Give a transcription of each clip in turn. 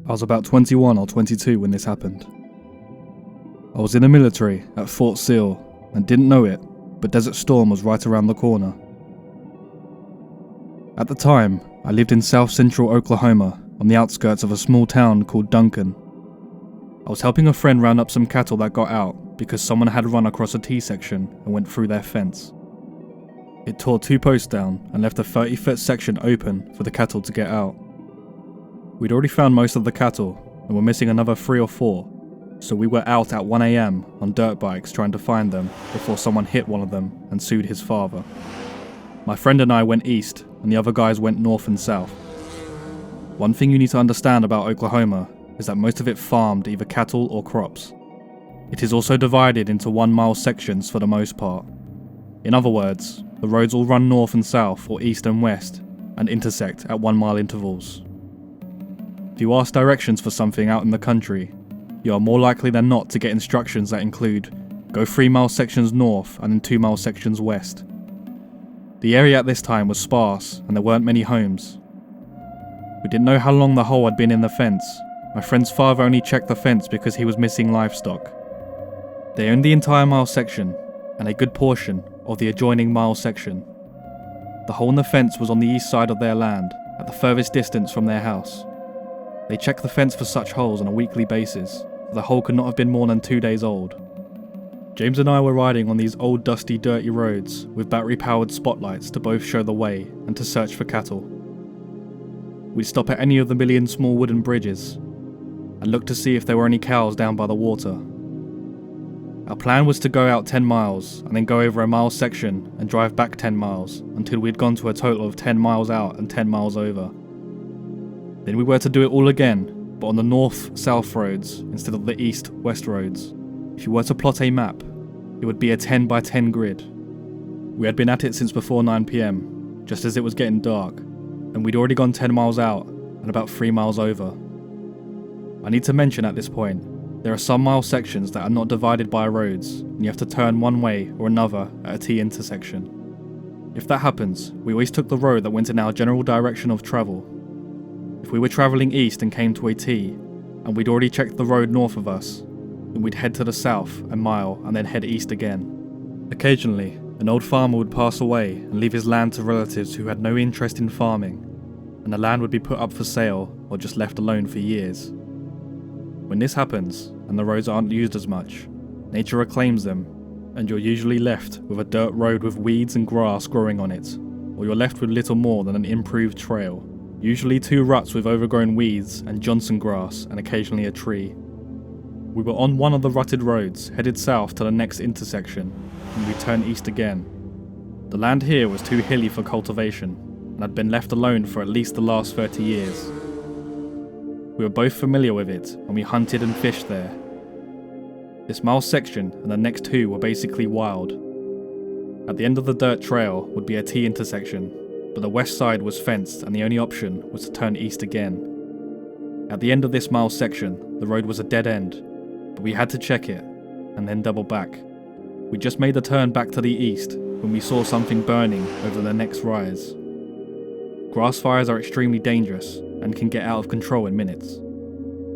I was about 21 or 22 when this happened. I was in the military at Fort Sill and didn't know it, but Desert Storm was right around the corner. At the time, I lived in south central Oklahoma on the outskirts of a small town called Duncan. I was helping a friend round up some cattle that got out because someone had run across a T-section and went through their fence. It tore 2 posts down and left a 30-foot section open for the cattle to get out. We'd already found most of the cattle and were missing another 3 or 4, so we were out at 1 AM on dirt bikes trying to find them before someone hit one of them and sued his father. My friend and I went east and the other guys went north and south. One thing you need to understand about Oklahoma is that most of it farmed either cattle or crops. It is also divided into 1-mile sections for the most part. In other words, the roads all run north and south or east and west and intersect at 1-mile intervals. If you ask directions for something out in the country, you are more likely than not to get instructions that include go 3-mile sections north and then 2-mile sections west. The area at this time was sparse and there weren't many homes. We didn't know how long the hole had been in the fence. My friend's father only checked the fence because he was missing livestock. They owned the entire mile section and a good portion of the adjoining mile section. The hole in the fence was on the east side of their land, at the furthest distance from their house. They checked the fence for such holes on a weekly basis, so the hole could not have been more than 2 days old. James and I were riding on these old dusty dirty roads with battery-powered spotlights to both show the way and to search for cattle. We'd stop at any of the million small wooden bridges and look to see if there were any cows down by the water. Our plan was to go out 10 miles and then go over a mile section and drive back 10 miles until we'd gone to a total of 10 miles out and 10 miles over. Then we were to do it all again, but on the north-south roads instead of the east-west roads. If you were to plot a map, it would be a 10 by 10 grid. We had been at it since before 9 PM, just as it was getting dark, and we'd already gone 10 miles out and about 3 miles over. I need to mention at this point, there are some mile sections that are not divided by roads, and you have to turn one way or another at a T intersection. If that happens, we always took the road that went in our general direction of travel. If we were travelling east and came to a T, and we'd already checked the road north of us, then we'd head to the south a mile and then head east again. Occasionally, an old farmer would pass away and leave his land to relatives who had no interest in farming, and the land would be put up for sale or just left alone for years. When this happens, and the roads aren't used as much, nature reclaims them, and you're usually left with a dirt road with weeds and grass growing on it, or you're left with little more than an improved trail. Usually 2 ruts with overgrown weeds and Johnson grass and occasionally a tree. We were on one of the rutted roads, headed south to the next intersection, and we turned east again. The land here was too hilly for cultivation, and had been left alone for at least the last 30 years. We were both familiar with it, and we hunted and fished there. This mile section and the next 2 were basically wild. At the end of the dirt trail would be a T intersection, but the west side was fenced and the only option was to turn east again. At the end of this mile section, the road was a dead end, but we had to check it, and then double back. We just made the turn back to the east when we saw something burning over the next rise. Grass fires are extremely dangerous and can get out of control in minutes.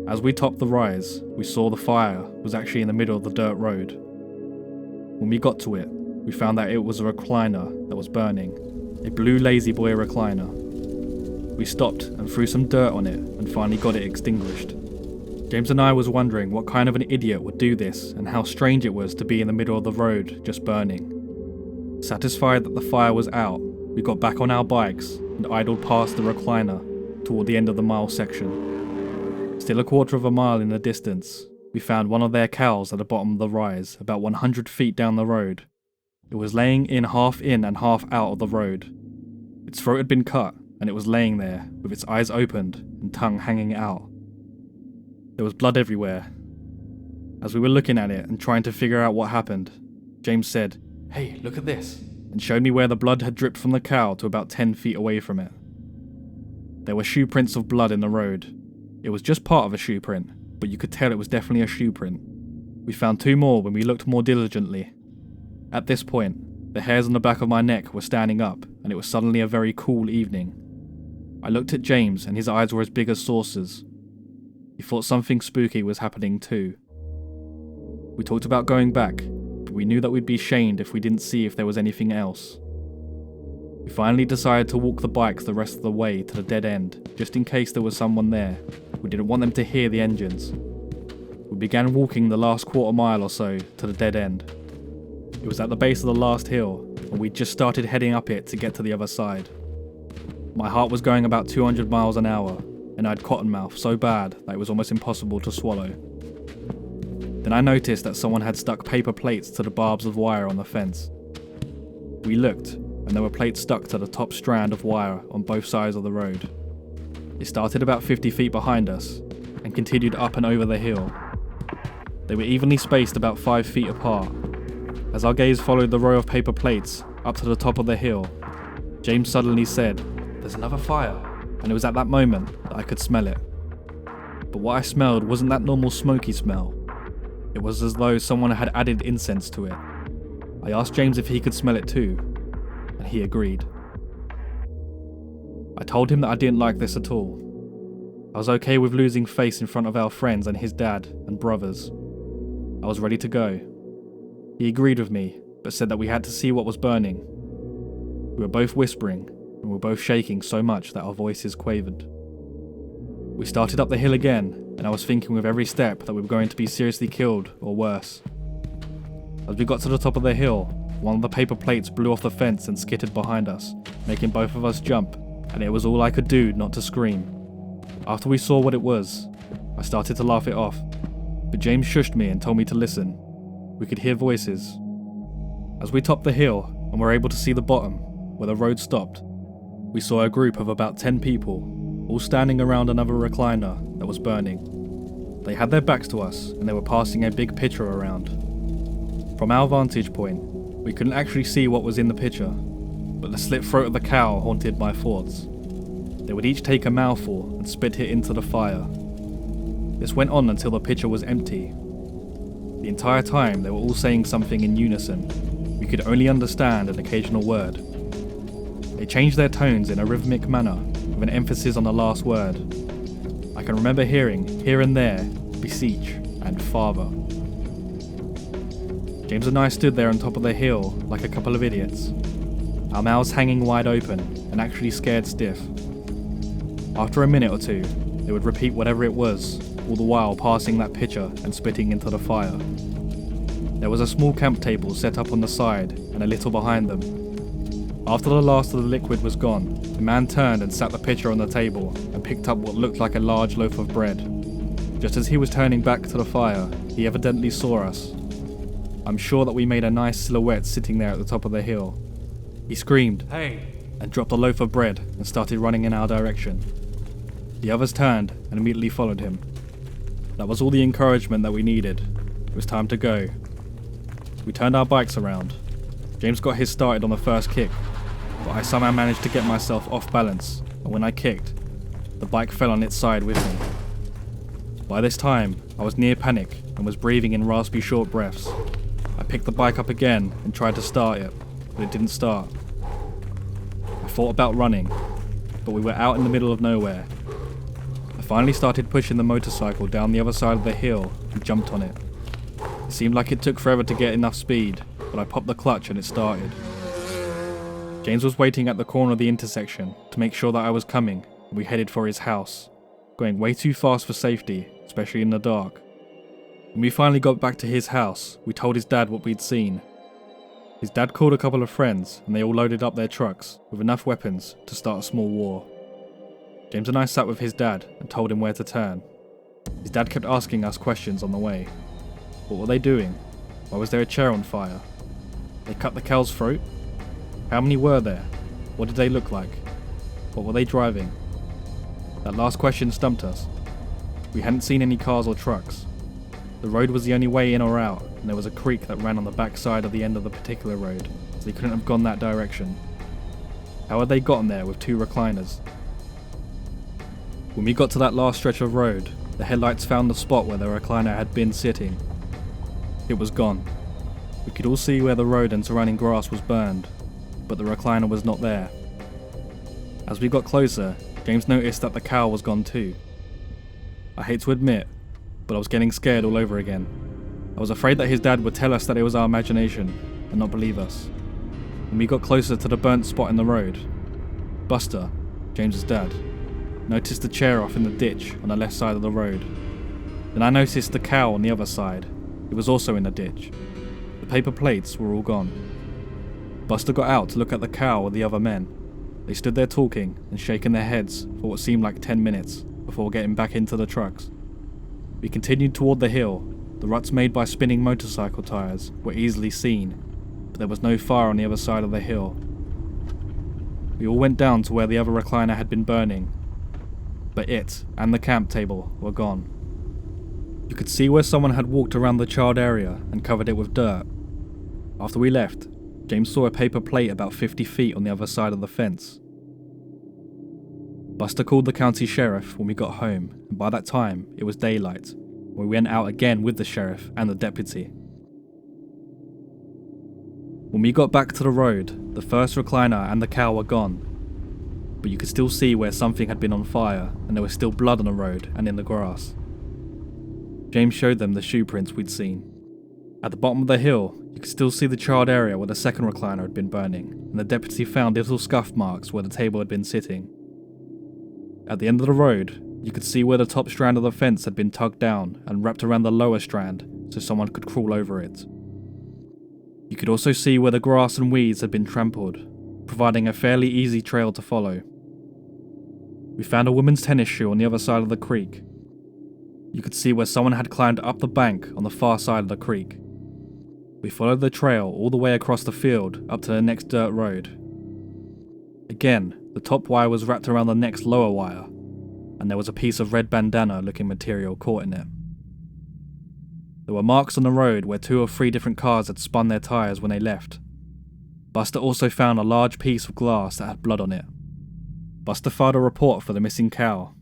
As we topped the rise, we saw the fire was actually in the middle of the dirt road. When we got to it, we found that it was a recliner that was burning. A blue La-Z-Boy recliner. We stopped and threw some dirt on it and finally got it extinguished. James and I was wondering what kind of an idiot would do this and how strange it was to be in the middle of the road just burning. Satisfied that the fire was out, we got back on our bikes and idled past the recliner toward the end of the mile section. Still a quarter of a mile in the distance, we found one of their cows at the bottom of the rise about 100 feet down the road. It was laying in and half out of the road. Its throat had been cut, and it was laying there, with its eyes opened and tongue hanging out. There was blood everywhere. As we were looking at it and trying to figure out what happened, James said, "Hey, look at this," and showed me where the blood had dripped from the cow to about 10 feet away from it. There were shoe prints of blood in the road. It was just part of a shoe print, but you could tell it was definitely a shoe print. We found 2 more when we looked more diligently. At this point, the hairs on the back of my neck were standing up, and it was suddenly a very cool evening. I looked at James, and his eyes were as big as saucers. He thought something spooky was happening too. We talked about going back, but we knew that we'd be shamed if we didn't see if there was anything else. We finally decided to walk the bikes the rest of the way to the dead end, just in case there was someone there. We didn't want them to hear the engines. We began walking the last quarter mile or so to the dead end. It was at the base of the last hill, and we'd just started heading up it to get to the other side. My heart was going about 200 miles an hour, and I had cottonmouth so bad that it was almost impossible to swallow. Then I noticed that someone had stuck paper plates to the barbs of wire on the fence. We looked, and there were plates stuck to the top strand of wire on both sides of the road. It started about 50 feet behind us, and continued up and over the hill. They were evenly spaced about 5 feet apart. As our gaze followed the row of paper plates up to the top of the hill, James suddenly said, "There's another fire," and it was at that moment that I could smell it. But what I smelled wasn't that normal smoky smell. It was as though someone had added incense to it. I asked James if he could smell it too, and he agreed. I told him that I didn't like this at all. I was okay with losing face in front of our friends and his dad and brothers. I was ready to go. He agreed with me, but said that we had to see what was burning. We were both whispering, and we were both shaking so much that our voices quavered. We started up the hill again, and I was thinking with every step that we were going to be seriously killed or worse. As we got to the top of the hill, one of the paper plates blew off the fence and skittered behind us, making both of us jump, and it was all I could do not to scream. After we saw what it was, I started to laugh it off, but James shushed me and told me to listen. We could hear voices. As we topped the hill and were able to see the bottom, where the road stopped, we saw a group of about 10 people, all standing around another recliner that was burning. They had their backs to us and they were passing a big pitcher around. From our vantage point, we couldn't actually see what was in the pitcher, but the slit throat of the cow haunted my thoughts. They would each take a mouthful and spit it into the fire. This went on until the pitcher was empty. The entire time they were all saying something in unison. We could only understand an occasional word. They changed their tones in a rhythmic manner, with an emphasis on the last word. I can remember hearing, here and there, beseech and father. James and I stood there on top of the hill like a couple of idiots, our mouths hanging wide open and actually scared stiff. After a minute or two, they would repeat whatever it was, all the while passing that pitcher and spitting into the fire. There was a small camp table set up on the side and a little behind them. After the last of the liquid was gone, the man turned and sat the pitcher on the table and picked up what looked like a large loaf of bread. Just as he was turning back to the fire, he evidently saw us. I'm sure that we made a nice silhouette sitting there at the top of the hill. He screamed, "Hey!" and dropped a loaf of bread and started running in our direction. The others turned and immediately followed him. That was all the encouragement that we needed. It was time to go. We turned our bikes around. James got his started on the first kick, but I somehow managed to get myself off balance, and when I kicked, the bike fell on its side with me. By this time, I was near panic and was breathing in raspy short breaths. I picked the bike up again and tried to start it, but it didn't start. I thought about running, but we were out in the middle of nowhere. I finally started pushing the motorcycle down the other side of the hill and jumped on it. It seemed like it took forever to get enough speed, but I popped the clutch and it started. James was waiting at the corner of the intersection to make sure that I was coming, and we headed for his house, going way too fast for safety, especially in the dark. When we finally got back to his house, we told his dad what we'd seen. His dad called a couple of friends and they all loaded up their trucks with enough weapons to start a small war. James and I sat with his dad and told him where to turn. His dad kept asking us questions on the way. What were they doing? Why was there a chair on fire? They cut the cow's throat? How many were there? What did they look like? What were they driving? That last question stumped us. We hadn't seen any cars or trucks. The road was the only way in or out, and there was a creek that ran on the back side of the end of the particular road, so they couldn't have gone that direction. How had they gotten there with two recliners? When we got to that last stretch of road, the headlights found the spot where the recliner had been sitting. It was gone. We could all see where the road and surrounding grass was burned, but the recliner was not there. As we got closer, James noticed that the cow was gone too. I hate to admit, but I was getting scared all over again. I was afraid that his dad would tell us that it was our imagination and not believe us. When we got closer to the burnt spot in the road, Buster, James's dad, noticed the chair off in the ditch on the left side of the road. Then I noticed the cow on the other side. It was also in the ditch. The paper plates were all gone. Buster got out to look at the cow with the other men. They stood there talking and shaking their heads for what seemed like 10 minutes before getting back into the trucks. We continued toward the hill. The ruts made by spinning motorcycle tires were easily seen, but there was no fire on the other side of the hill. We all went down to where the other recliner had been burning, but it and the camp table were gone. You could see where someone had walked around the charred area and covered it with dirt. After we left, James saw a paper plate about 50 feet on the other side of the fence. Buster called the county sheriff when we got home, and by that time it was daylight. We went out again with the sheriff and the deputy. When we got back to the road, the first recliner and the cow were gone, but you could still see where something had been on fire and there was still blood on the road and in the grass. James showed them the shoe prints we'd seen. At the bottom of the hill, you could still see the charred area where the second recliner had been burning, and the deputy found little scuff marks where the table had been sitting. At the end of the road, you could see where the top strand of the fence had been tugged down and wrapped around the lower strand so someone could crawl over it. You could also see where the grass and weeds had been trampled, providing a fairly easy trail to follow. We found a woman's tennis shoe on the other side of the creek. You could see where someone had climbed up the bank on the far side of the creek. We followed the trail all the way across the field up to the next dirt road. Again, the top wire was wrapped around the next lower wire, and there was a piece of red bandana looking material caught in it. There were marks on the road where 2 or 3 different cars had spun their tyres when they left. Buster also found a large piece of glass that had blood on it. Buster filed a report for the missing cow.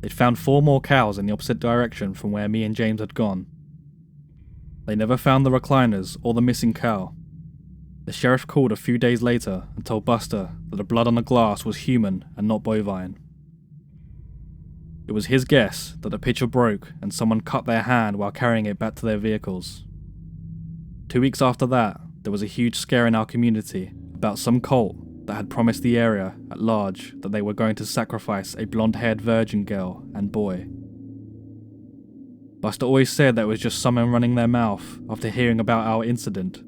They'd found 4 more cows in the opposite direction from where me and James had gone. They never found the recliners or the missing cow. The sheriff called a few days later and told Buster that the blood on the glass was human and not bovine. It was his guess that the pitcher broke and someone cut their hand while carrying it back to their vehicles. 2 weeks after that, there was a huge scare in our community about some cult that had promised the area at large that they were going to sacrifice a blonde-haired virgin girl and boy. Buster always said that it was just someone running their mouth after hearing about our incident.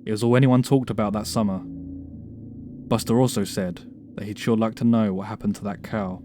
It was all anyone talked about that summer. Buster also said that he'd sure like to know what happened to that cow.